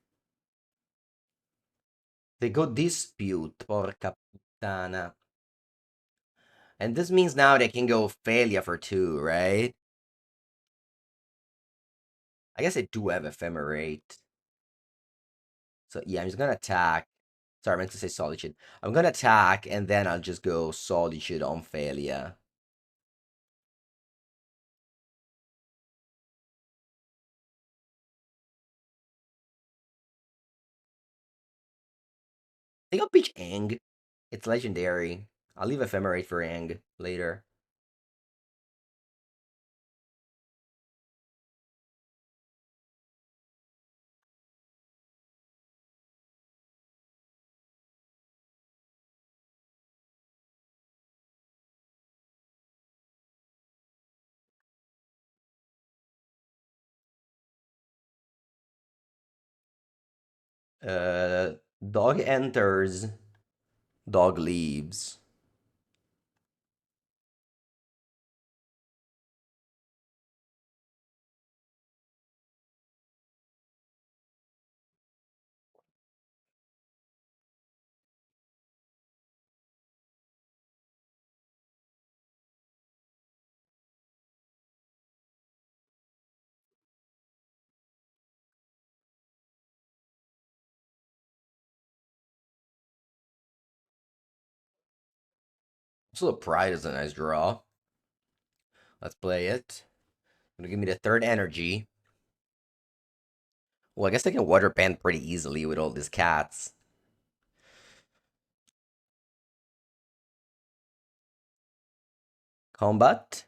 They go dispute. Porca puttana. And this means now they can go failure for 2, right? I guess I do have ephemerate. So yeah, I'm just gonna attack. Sorry, I meant to say solitude. I'm gonna attack and then I'll just go solitude on failure. I think I'll pitch Aang. It's legendary. I'll leave ephemerate for Aang later. Uh, dog enters, dog leaves. Also, the pride is a nice draw. Let's play it. Gonna give me the third energy. Well, I guess I can water band pretty easily with all these cats. Combat.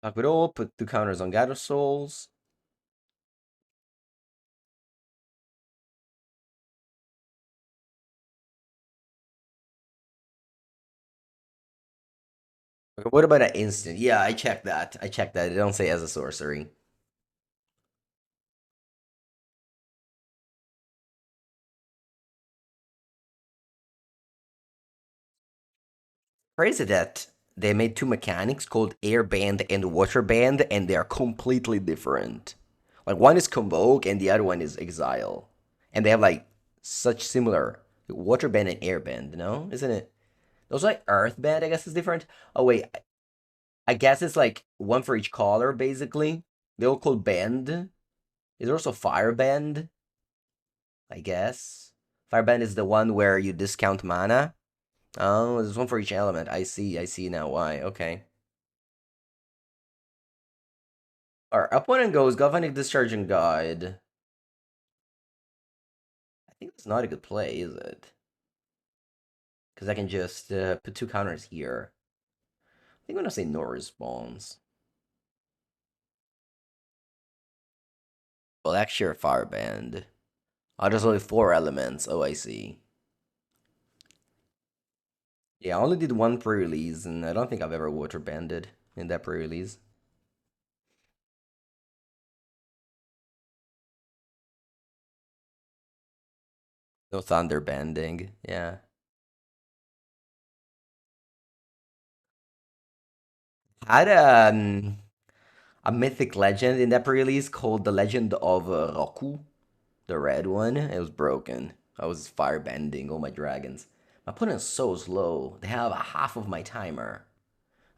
Fuck with all, put 2 counters on Gather Souls. Okay, what about an instant? Yeah, I checked that. I checked that. It don't say as a sorcery. Crazy that they made 2 mechanics called Air Band and Water Band, and they are completely different. Like one is Convoke and the other one is Exile, and they have like such similar Water Band and Air Band. No, isn't it? Those like Earth Band, I guess is different. Oh wait, I guess it's like one for each color basically. They all called Band. Is there also Fire Band? I guess Fire Band is the one where you discount mana. Oh, there's one for each element. I see. I see now why. Okay. Our opponent goes Galvanic Discharging Guide. I think that's not a good play, is it? Because I can just put 2 counters here. I think I'm gonna say no response. Well, actually, Fireband. Oh, there's only 4 elements. Oh, I see. Yeah, I only did one pre-release, and I don't think I've ever water banded in that pre-release. No thunder banding. Yeah. Had a mythic legend in that pre-release called the Legend of Roku, the red one. It was broken. I was firebending all my dragons. My opponent's so slow. They have a half of my timer.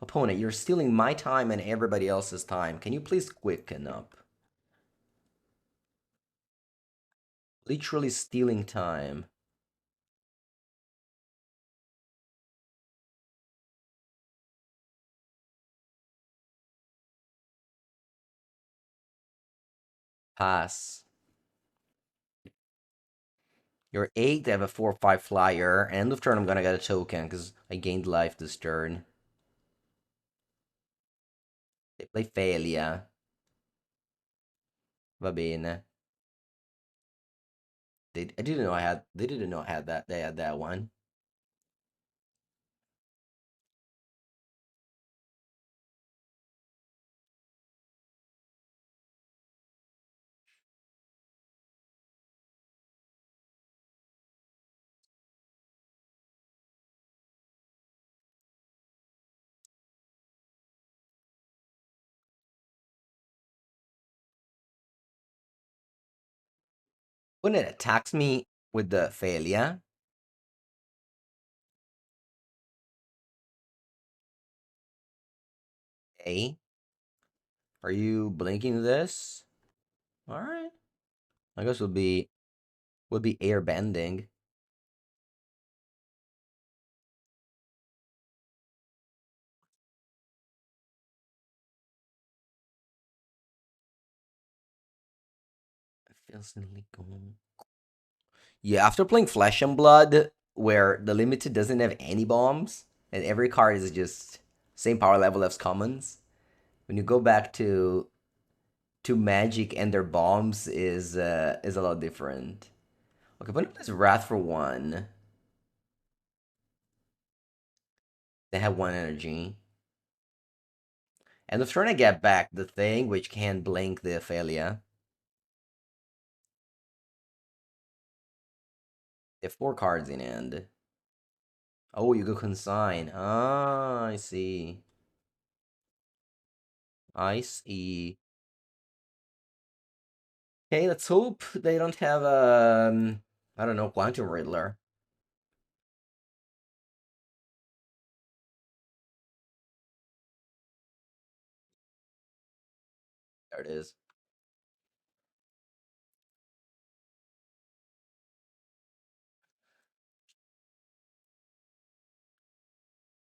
Opponent, you're stealing my time and everybody else's time. Can you please quicken up? Literally stealing time. Pass. You're 8, I have a 4/5 flyer. End of turn, I'm gonna get a token because I gained life this turn. They play Failure. Va bene. I didn't know I had. They didn't know I had that. They had that one. When it attacks me with the Failure, A, are you blinking this? All right. I guess would be air bending. It feels illegal. Yeah, after playing Flesh and Blood, where the limited doesn't have any bombs, and every card is just same power level as commons. When you go back to Magic and their bombs is a lot different. Okay, but this Wrath for 1. They have 1 energy. And the turn I get back the thing which can blink the Failure. They have 4 cards in hand. Oh, you go consign. Ah, I see. I see. Okay, let's hope they don't have I don't know, Quantum Riddler. There it is.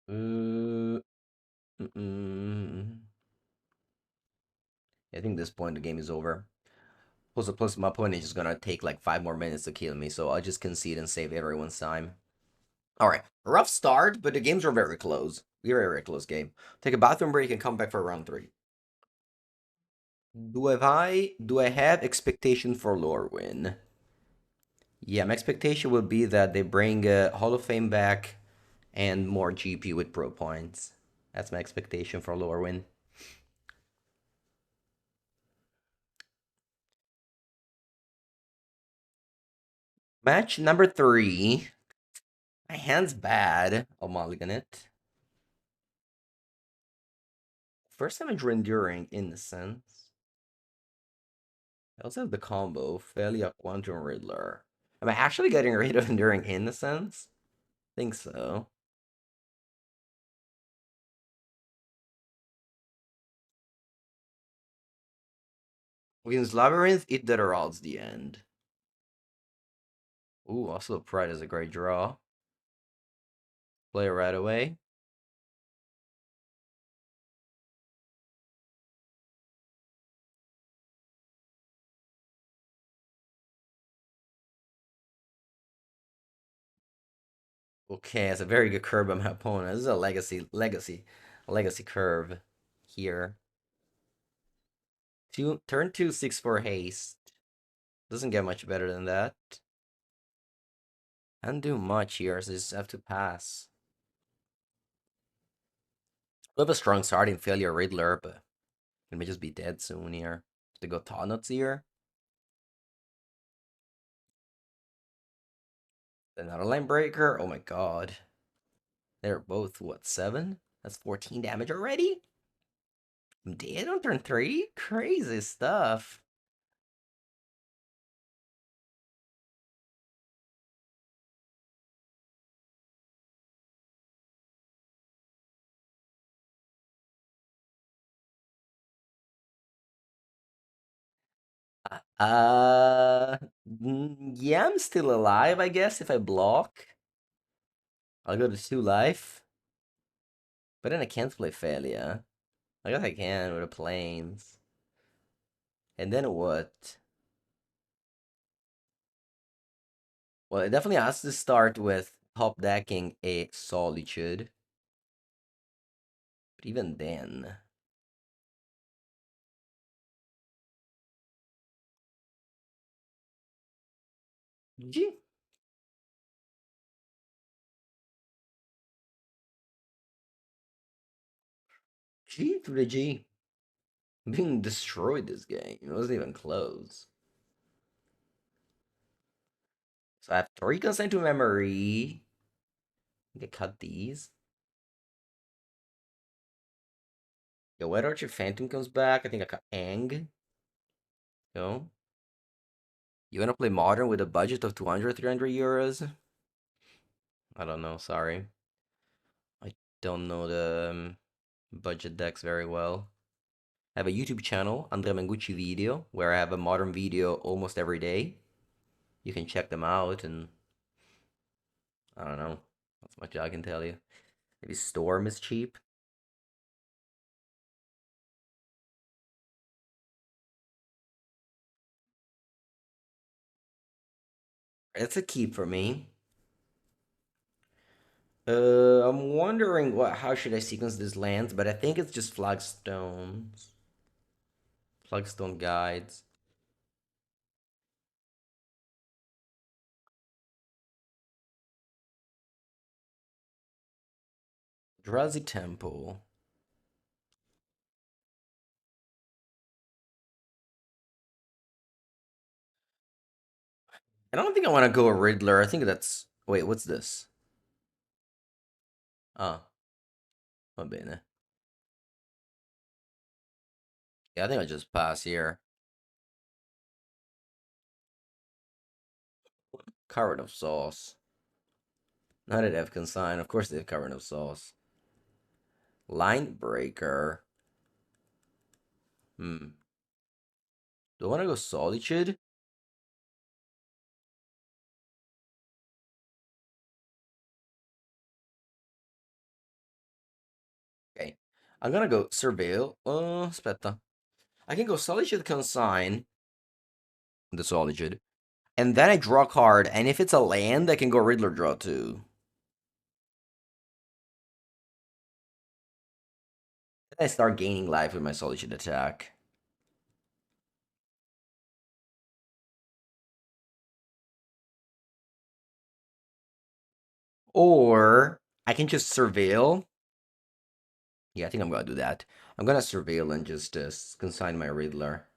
Uh, I think at this point the game is over. Plus, my opponent is just gonna take like 5 more minutes to kill me, so I'll just concede and save everyone's time. All right, rough start, but the games were very close. Very close game. Take a bathroom break and come back for round 3. Do I have expectation for Lorwyn? Yeah, my expectation would be that they bring Hall of Fame back and more GP with pro points. That's my expectation for Lorwyn. Match number 3. My hand's bad. I'll mulligan it. First time I drew Enduring Innocence. I also have the combo, Failure Quantum Riddler. Am I actually getting rid of Enduring Innocence? Think so. Against Labyrinth, it that heralds the end. Ooh, also Pride is a great draw. Play it right away. Okay, it's a very good curve by my opponent. This is a legacy curve here. Turn 2, 6/4 haste. Doesn't get much better than that. Can't do much here, so just have to pass. We have a strong starting Failure Riddler, but it may just be dead soon here. They go Taunuts here. Another line breaker. Oh my god. They're both what, 7? That's 14 damage already? I'm dead on turn 3? Crazy stuff. Yeah, I'm still alive, I guess, if I block. I'll go to 2 life. But then I can't play Failure. I guess I can with the planes. And then what? Well, it definitely has to start with top decking a Solitude. But even then, G, G to the G. Being destroyed this game. It wasn't even close. So I have three consigned to memory. I can cut these. Yo, Wet Archer Phantom comes back. I think I cut Aang. Yo. You wanna play modern with a budget of 200, 300 euros? I don't know, sorry. I don't know the budget decks very well. I have a YouTube channel, Andrea Mengucci VEEDEO, where I have a modern video almost every day. You can check them out, and I don't know. That's much I can tell you. Maybe Storm is cheap. It's a keep for me. I'm wondering how should I sequence these lands, but I think it's just flagstones. Flagstone guides. Eldrazi Temple. I don't think I want to go a Riddler. I think that's. Wait, what's this? Ah, va bene. Yeah, I think I just pass here. Carrot of Sauce. Not did have consign. Of course they have Carrot of Sauce. Line Breaker. Hmm. Do I want to go Solitude? Okay. I'm gonna go Surveil. Aspetta. I can go Solitude Consign. The Solitude. And then I draw a card, and if it's a land, I can go Riddler draw too. Then I start gaining life with my Solitude attack. Or I can just Surveil. Yeah, I think I'm gonna do that. I'm gonna Surveil and just consign my Riddler.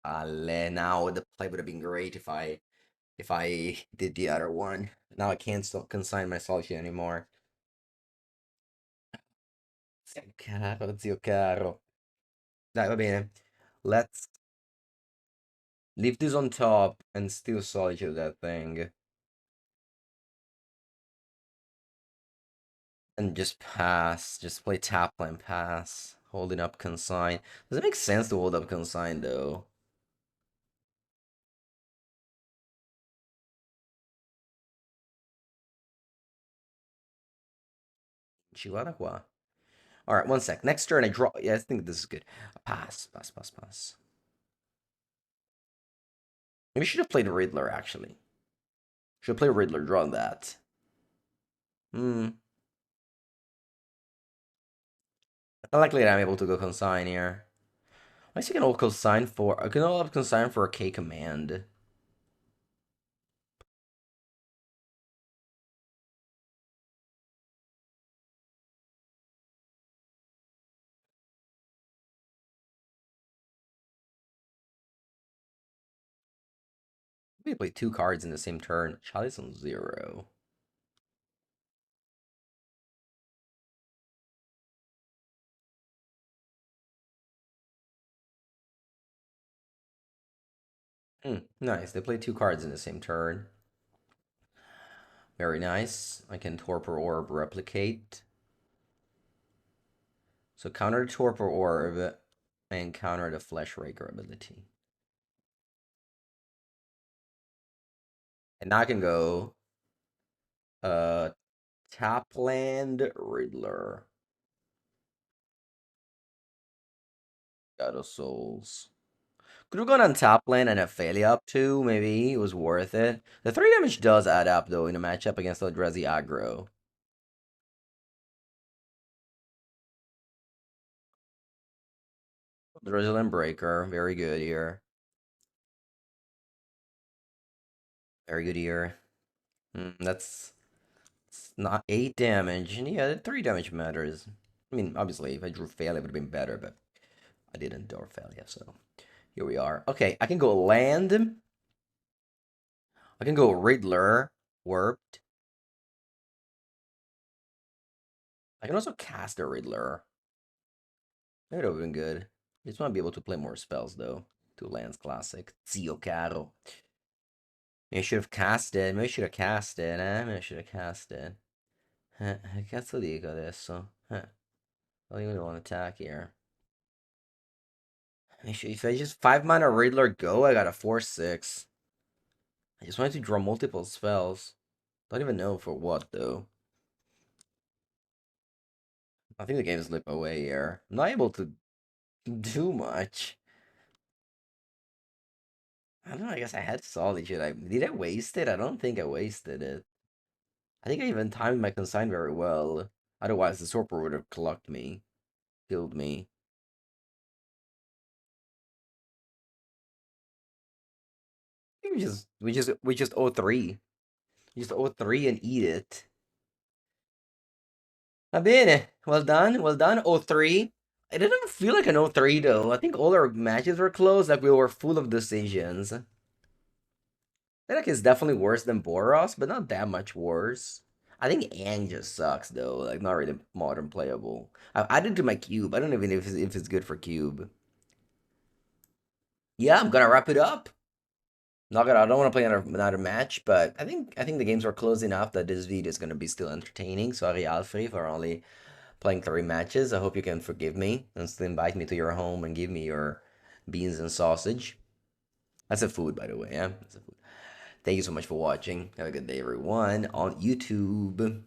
Now the play would have been great if I did the other one. Now I can't still consign my Solitude anymore. Zio caro, zio caro. Dai, va bene. Let's leave this on top and still Solitude that thing. And just pass. Just play tap and pass. Holding up consign. Does it make sense to hold up consign though? Chilada qua. Alright, one sec. Next turn I draw. Yeah, I think this is good. Pass, pass, pass, pass. Maybe should have played Riddler actually. Should play Riddler, draw that. Hmm. Unlikely that I'm able to go consign here. I guess I can all consign for. I can all have consign for a K command. Maybe play two cards in the same turn. Chalice on 0. Nice. They play two cards in the same turn. Very nice. I can Torpor Orb replicate. So counter the Torpor Orb and counter the Flesh Raker ability. And now I can go uh Tapland Riddler. God of Souls. Could have gone on top lane and Ophelia up too, maybe. It was worth it. The 3 damage does add up, though, in a matchup against Eldrazi aggro. The Resilient Breaker, very good here. Very good here. That's it's not 8 damage. And yeah, 3 damage matters. I mean, obviously, if I drew Failure, it would have been better, but I didn't draw Failure, so here we are. Okay, I can go land. I can go Riddler, Warped. I can also cast a Riddler. That would have been good. Just want to be able to play more spells, though. Two lands classic. Zio Caro. Maybe I should have cast it. Maybe I should have cast it, eh? Maybe I should have cast it. Che cazzo dico adesso? I don't even want to attack here. If I just 5 mana Riddler go, I got a 4/6. I just wanted to draw multiple spells. Don't even know for what, though. I think the game slipped away here. I'm not able to do much. I don't know, I guess I had Solitude. Did I waste it? I don't think I wasted it. I think I even timed my consign very well. Otherwise, the Sorcerer would have clocked me. Killed me. We just O3. Just O3 and eat it. Va bene. Well done. Well done. O3. It didn't feel like an O3 though. I think all our matches were close, like we were full of decisions. I feel like it's definitely worse than Boros, but not that much worse. I think Aang just sucks though, like not really modern playable. I've added to my cube. I don't even know if it's good for cube. Yeah, I'm gonna wrap it up. Not gonna. I don't want to play another match, but I think the games are close enough that this video is gonna be still entertaining. Sorry, Alfred, for only playing 3 matches. I hope you can forgive me and still invite me to your home and give me your beans and sausage. That's a food, by the way. Yeah, that's a food. Thank you so much for watching. Have a good day, everyone, on YouTube.